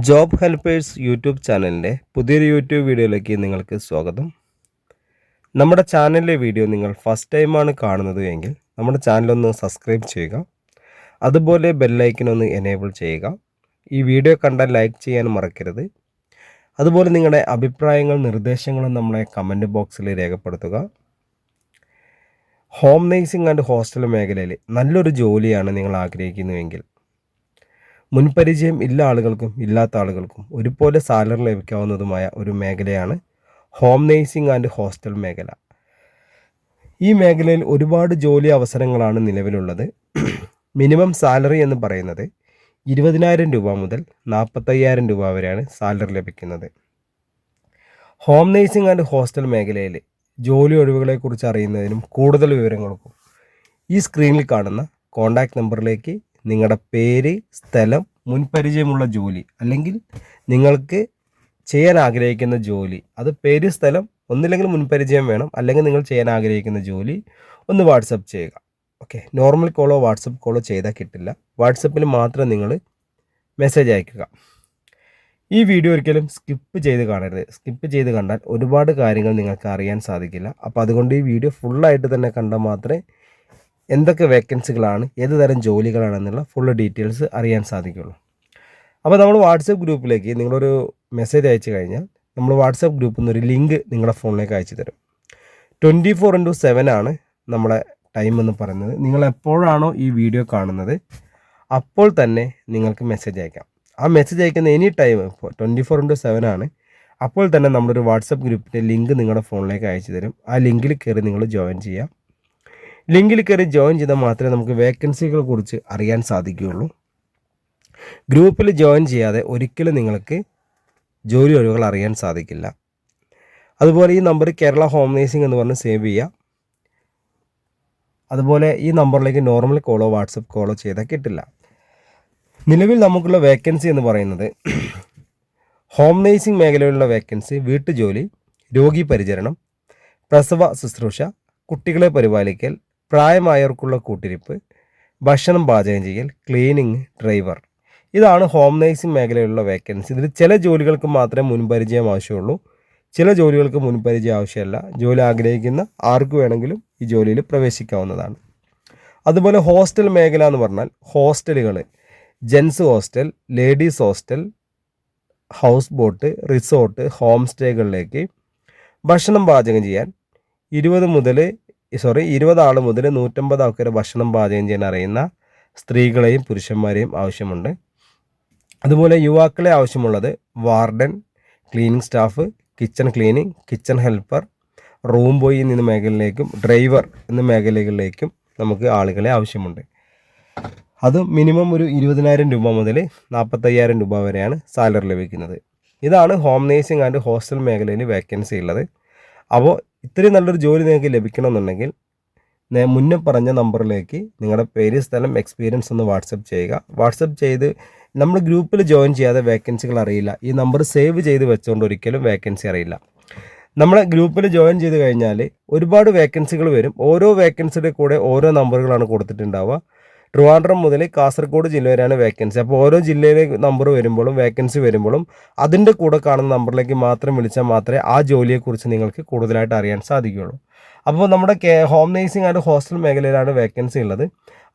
Job helpers YouTube ചാനലിൻ്റെ പുതിയൊരു YouTube വീഡിയോയിലേക്ക് നിങ്ങൾക്ക് സ്വാഗതം. നമ്മുടെ ചാനലിലെ വീഡിയോ നിങ്ങൾ ഫസ്റ്റ് ടൈമാണ് കാണുന്നത് എങ്കിൽ നമ്മുടെ ചാനലൊന്ന് സബ്സ്ക്രൈബ് ചെയ്യുക. അതുപോലെ ബെല്ലൈക്കനൊന്ന് എനേബിൾ ചെയ്യുക. ഈ വീഡിയോ കണ്ടാൽ ലൈക്ക് ചെയ്യാൻ മറക്കരുത്. അതുപോലെ നിങ്ങളുടെ അഭിപ്രായങ്ങളും നിർദ്ദേശങ്ങളും നമ്മളെ കമൻറ്റ് ബോക്സിൽ രേഖപ്പെടുത്തുക. ഹോം നേഴ്സിംഗ് ആൻഡ് ഹോസ്റ്റൽ മേഖലയിൽ നല്ലൊരു ജോലിയാണ് നിങ്ങൾ ആഗ്രഹിക്കുന്നുവെങ്കിൽ മുൻപരിചയം ഇല്ല ആളുകൾക്കും ഇല്ലാത്ത ആളുകൾക്കും ഒരുപോലെ സാലറി ലഭിക്കാവുന്നതുമായ ഒരു മേഖലയാണ് ഹോം നേഴ്സിംഗ് ആൻഡ് ഹോസ്റ്റൽ മേഖല. ഈ മേഖലയിൽ ഒരുപാട് ജോലി അവസരങ്ങളാണ് നിലവിലുള്ളത്. മിനിമം സാലറി എന്ന് പറയുന്നത് 20,000 രൂപ മുതൽ 45,000 രൂപ വരെയാണ് സാലറി ലഭിക്കുന്നത്. ഹോം നേഴ്സിംഗ് ആൻഡ് ഹോസ്റ്റൽ മേഖലയിൽ ജോലി ഒഴിവുകളെക്കുറിച്ച് അറിയുന്നതിനും കൂടുതൽ വിവരങ്ങൾക്കും ഈ സ്ക്രീനിൽ കാണുന്ന കോൺടാക്റ്റ് നമ്പറിലേക്ക് നിങ്ങളുടെ പേര്, സ്ഥലം, മുൻപരിചയമുള്ള ജോലി അല്ലെങ്കിൽ നിങ്ങൾക്ക് ചെയ്യാൻ ആഗ്രഹിക്കുന്ന ജോലി, അത് പേര്, സ്ഥലം, ഒന്നില്ലെങ്കിൽ മുൻപരിചയം വേണം, അല്ലെങ്കിൽ നിങ്ങൾ ചെയ്യാൻ ആഗ്രഹിക്കുന്ന ജോലി ഒന്ന് വാട്സപ്പ് ചെയ്യുക. ഓക്കെ, നോർമൽ കോളോ വാട്സപ്പ് കോളോ ചെയ്താൽ കിട്ടില്ല. വാട്സപ്പിൽ മാത്രം നിങ്ങൾ മെസ്സേജ് അയക്കുക. ഈ വീഡിയോ ഒരിക്കലും സ്കിപ്പ് ചെയ്ത് കാണരുത്. സ്കിപ്പ് ചെയ്ത് കണ്ടാൽ ഒരുപാട് കാര്യങ്ങൾ നിങ്ങൾക്ക് അറിയാൻ സാധിക്കില്ല. അപ്പോൾ അതുകൊണ്ട് ഈ വീഡിയോ ഫുള്ളായിട്ട് തന്നെ കണ്ടാൽ മാത്രമേ എന്തൊക്കെ വേക്കൻസികളാണ്, ഏത് തരം ജോലികളാണെന്നുള്ള ഫുള്ള് ഡീറ്റെയിൽസ് അറിയാൻ സാധിക്കുള്ളൂ. അപ്പോൾ നമ്മൾ വാട്സപ്പ് ഗ്രൂപ്പിലേക്ക് നിങ്ങളൊരു മെസ്സേജ് അയച്ചു കഴിഞ്ഞാൽ നമ്മൾ വാട്സപ്പ് ഗ്രൂപ്പിൽ നിന്നൊരു ലിങ്ക് നിങ്ങളുടെ ഫോണിലേക്ക് അയച്ചു തരും. 24/7 ആണ് നമ്മളെ ടൈം എന്ന് പറയുന്നത്. നിങ്ങൾ എപ്പോഴാണോ ഈ വീഡിയോ കാണുന്നത് അപ്പോൾ തന്നെ നിങ്ങൾക്ക് മെസ്സേജ് അയക്കാം. ആ മെസ്സേജ് അയക്കുന്ന എനി ടൈം ഇപ്പോൾ 24/7 ആണ്. അപ്പോൾ തന്നെ നമ്മളൊരു വാട്സപ്പ് ഗ്രൂപ്പിൻ്റെ ലിങ്ക് നിങ്ങളുടെ ഫോണിലേക്ക് അയച്ചു തരും. ആ ലിങ്കിൽ കയറി നിങ്ങൾ ജോയിൻ ചെയ്യാം. ലിങ്കിൽ കയറി ജോയിൻ ചെയ്താൽ മാത്രമേ നമുക്ക് വേക്കൻസികളെ കുറിച്ച് അറിയാൻ സാധിക്കുകയുള്ളൂ. ഗ്രൂപ്പിൽ ജോയിൻ ചെയ്യാതെ ഒരിക്കലും നിങ്ങൾക്ക് ജോലി ഒഴിവുകൾ അറിയാൻ സാധിക്കില്ല. അതുപോലെ ഈ നമ്പർ കേരള ഹോം നേഴ്സിംഗ് എന്ന് പറഞ്ഞ് സേവ് ചെയ്യുക. അതുപോലെ ഈ നമ്പറിലേക്ക് നോർമൽ കോളോ വാട്സപ്പ് കോളോ ചെയ്താൽ കിട്ടില്ല. നിലവിൽ നമുക്കുള്ള വേക്കൻസി എന്ന് പറയുന്നത് ഹോം നേഴ്സിംഗ് മേഖലയിലുള്ള വേക്കൻസി വീട്ടുജോലി, രോഗി പരിചരണം, പ്രസവ ശുശ്രൂഷ, കുട്ടികളെ പരിപാലിക്കൽ, പ്രായമായവർക്കുള്ള കൂട്ടിരിപ്പ്, ഭക്ഷണം പാചകം ചെയ്യൽ, ക്ലീനിങ്, ഡ്രൈവർ. ഇതാണ് ഹോം നേഴ്സിംഗ് മേഖലയിലുള്ള വേക്കൻസി. ഇതിൽ ചില ജോലികൾക്ക് മാത്രമേ മുൻപരിചയം ആവശ്യമുള്ളൂ, ചില ജോലികൾക്ക് മുൻപരിചയം ആവശ്യമില്ല. ജോലി ആഗ്രഹിക്കുന്ന ആർക്ക് വേണമെങ്കിലും ഈ ജോലിയിൽ പ്രവേശിക്കാവുന്നതാണ്. അതുപോലെ ഹോസ്റ്റൽ മേഖല എന്ന് പറഞ്ഞാൽ ഹോസ്റ്റലുകൾ, gents hostel, ladies hostel, house boat, resort, home സ്റ്റേകളിലേക്ക് ഭക്ഷണം പാചകം ചെയ്യാൻ 20 ആൾ മുതൽ 150 ആൾക്കാർ ഭക്ഷണം പാചകം ചെയ്യാൻ അറിയുന്ന സ്ത്രീകളെയും പുരുഷന്മാരെയും ആവശ്യമുണ്ട്. അതുപോലെ യുവാക്കളെ ആവശ്യമുള്ളത് warden, cleaning staff, kitchen cleaning, kitchen helper, room boy എന്നീ മേഖലയിലേക്കും ഡ്രൈവർ എന്ന മേഖലകളിലേക്കും നമുക്ക് ആളുകളെ ആവശ്യമുണ്ട്. അത് മിനിമം ഒരു 20,000 രൂപ മുതൽ 45,000 രൂപ വരെയാണ് സാലറി ലഭിക്കുന്നത്. ഇതാണ് ഹോം നേഴ്സിംഗ് ആൻഡ് ഹോസ്റ്റൽ മേഖലയിൽ വേക്കൻസി ഉള്ളത്. അപ്പോൾ ഇത്രയും നല്ലൊരു ജോലി നിങ്ങൾക്ക് ലഭിക്കണമെന്നുണ്ടെങ്കിൽ മുന്നേ പറഞ്ഞ നമ്പറിലേക്ക് നിങ്ങളുടെ പേര്, സ്ഥലം, എക്സ്പീരിയൻസ് ഒന്ന് വാട്സപ്പ് ചെയ്യുക. വാട്സപ്പ് ചെയ്ത് നമ്മൾ ഗ്രൂപ്പിൽ ജോയിൻ ചെയ്യാതെ വേക്കൻസികൾ അറിയില്ല. ഈ നമ്പർ സേവ് ചെയ്ത് വെച്ചുകൊണ്ട് ഒരിക്കലും വേക്കൻസി അറിയില്ല. നമ്മളെ ഗ്രൂപ്പിൽ ജോയിൻ ചെയ്ത് കഴിഞ്ഞാൽ ഒരുപാട് വേക്കൻസികൾ വരും. ഓരോ വേക്കൻസിയുടെ കൂടെ ഓരോ നമ്പറുകളാണ് കൊടുത്തിട്ടുണ്ടാവുക. ട്രിവാൻഡ്രം മുതൽ കാസർഗോഡ് ജില്ല വരെയാണ് വേക്കൻസി. അപ്പോൾ ഓരോ ജില്ലയിലെ നമ്പർ വരുമ്പോഴും വേക്കൻസി വരുമ്പോഴും അതിൻ്റെ കൂടെ കാണുന്ന നമ്പറിലേക്ക് മാത്രം വിളിച്ചാൽ മാത്രമേ ആ ജോലിയെക്കുറിച്ച് നിങ്ങൾക്ക് കൂടുതലായിട്ട് അറിയാൻ സാധിക്കുകയുള്ളൂ. അപ്പോൾ നമ്മുടെ ഹോം നേഴ്സിംഗ് ആൻഡ് ഹോസ്റ്റൽ മേഖലയിലാണ് വേക്കൻസി ഉള്ളത്.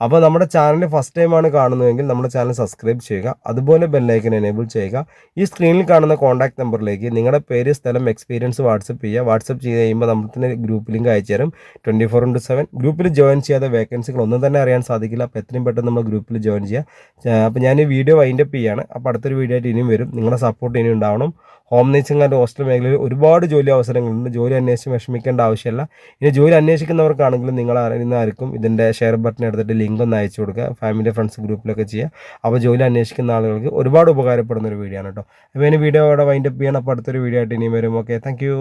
അപ്പോൾ നമ്മുടെ ചാനൽ ഫസ്റ്റ് ടൈമാണ് കാണുന്നതെങ്കിൽ നമ്മുടെ ചാനൽ സബ്സ്ക്രൈബ് ചെയ്യുക. അതുപോലെ ബെല്ലൈക്കൻ എനേബിൾ ചെയ്യുക. ഈ സ്ക്രീനിൽ കാണുന്ന കോൺടാക്ട് നമ്പറിലേക്ക് നിങ്ങളുടെ പേര്, സ്ഥലം, എക്സ്പീരിയൻസ് വാട്സപ്പ് ചെയ്യുക. വാട്സപ്പ് ചെയ്ത് കഴിയുമ്പോൾ നമുക്ക് ഗ്രൂപ്പ് ലിങ്ക് അയച്ചു തരും. 24/7 ഗ്രൂപ്പിൽ ജോയിൻ ചെയ്യാതെ വേക്കൻസികൾ ഒന്നും തന്നെ അറിയാൻ സാധിക്കില്ല. അപ്പോൾ എത്രയും പെട്ടെന്ന് നമ്മൾ ഗ്രൂപ്പിൽ ജോയിൻ ചെയ്യുക. അപ്പോൾ ഞാൻ ഈ വീഡിയോ വൈൻഡപ്പ് ചെയ്യുകയാണ്. അപ്പോൾ അടുത്തൊരു വീഡിയോ ആയിട്ട് ഇനിയും വരും. നിങ്ങളുടെ സപ്പോർട്ട് ഇനിയും ഉണ്ടാവണം. ഹോം നേഴ്സിംഗ് ആൻഡ് ഹോസ്റ്റൽ മേഖലയിൽ ഒരുപാട് ജോലി അവസരങ്ങളുണ്ട്. ജോലി അന്വേഷിച്ച് വിഷമിക്കേണ്ട ആവശ്യമില്ല. ഇനി ജോലി അന്വേഷിക്കുന്നവർക്കാണെങ്കിലും നിങ്ങൾ അറിയുന്നതായിരിക്കും ഇതിൻ്റെ ഷെയർ ബട്ടൺ എടുത്തിട്ട് ലിങ്ക് ഒന്ന് അയച്ചു കൊടുക്കുക. ഫാമിലി, ഫ്രണ്ട്സ് ഗ്രൂപ്പിലൊക്കെ ചെയ്യുക. അപ്പോൾ ജോലി അന്വേഷിക്കുന്ന ആളുകൾക്ക് ഒരുപാട് ഉപകാരപ്പെടുന്ന ഒരു വീഡിയോ ആണ് കേട്ടോ. അപ്പോൾ ഇനി വീഡിയോ അവിടെ വൈൻഡപ്പ് ചെയ്യണം. അപ്പോൾ അടുത്തൊരു വീഡിയോ ആയിട്ട് ഇനിയും വരും. Okay, thank you.